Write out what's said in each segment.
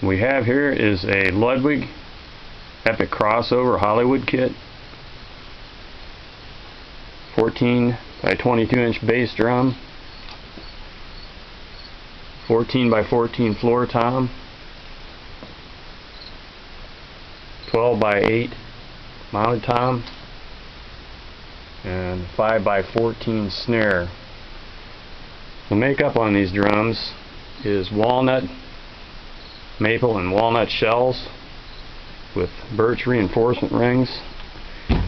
We have here is a Ludwig Epic Crossover Hollywood kit, 14 by 22 inch bass drum, 14 by 14 floor tom, 12 by 8 mounted tom, and 5 by 14 snare. The makeup on these drums is walnut, maple and walnut shells with birch reinforcement rings.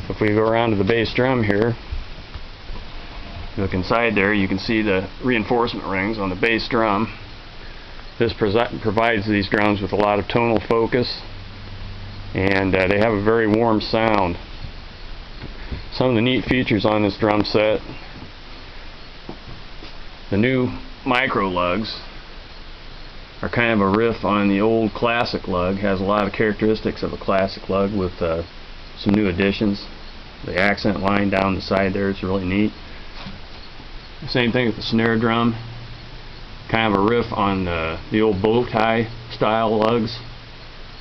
If we go around to the bass drum here, look inside there, you can see the reinforcement rings on the bass drum. This provides these drums with a lot of tonal focus, and they have a very warm sound. Some of the neat features on this drum set: the new micro lugs are kind of a riff on the old classic lug. Has a lot of characteristics of a classic lug with some new additions. The accent line down the side there is really neat. Same thing with the snare drum. Kind of a riff on the old bow tie style lugs,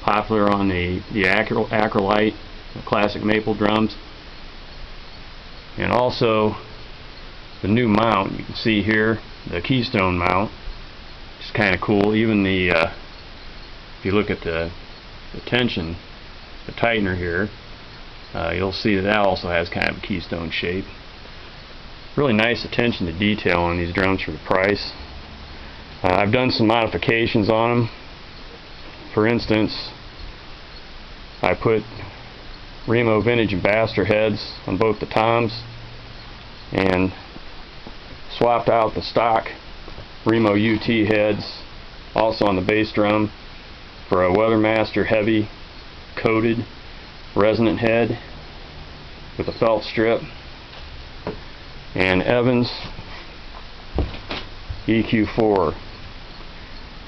popular on the acrylite, the classic maple drums. And also the new mount, you can see here, the keystone mount. It's kind of cool. Even the if you look at the tension, the tightener here, you'll see that also has kind of a keystone shape. Really nice attention to detail on these drums for the price. I've done some modifications on them. For instance, I put Remo vintage ambassador heads on both the toms and swapped out the stock Remo UT heads also on the bass drum for a Weathermaster heavy coated resonant head with a felt strip, and Evans EQ4,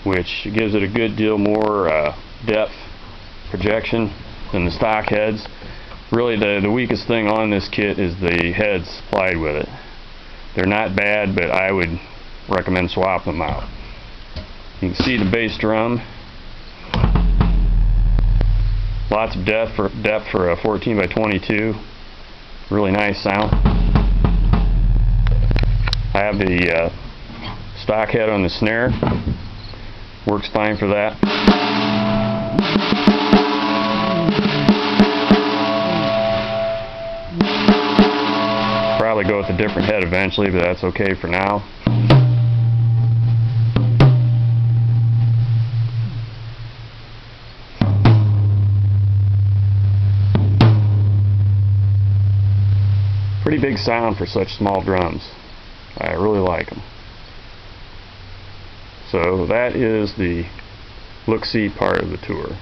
which gives it a good deal more depth projection than the stock heads. Really the weakest thing on this kit is the heads supplied with it. They're not bad, but I would recommend swapping them out. You can see the bass drum. Lots of depth for a 14 by 22. Really nice sound. I have the stock head on the snare. Works fine for that. Probably go with a different head eventually, but that's okay for now. Pretty big sound for such small drums. I really like them. So that is the look-see part of the tour.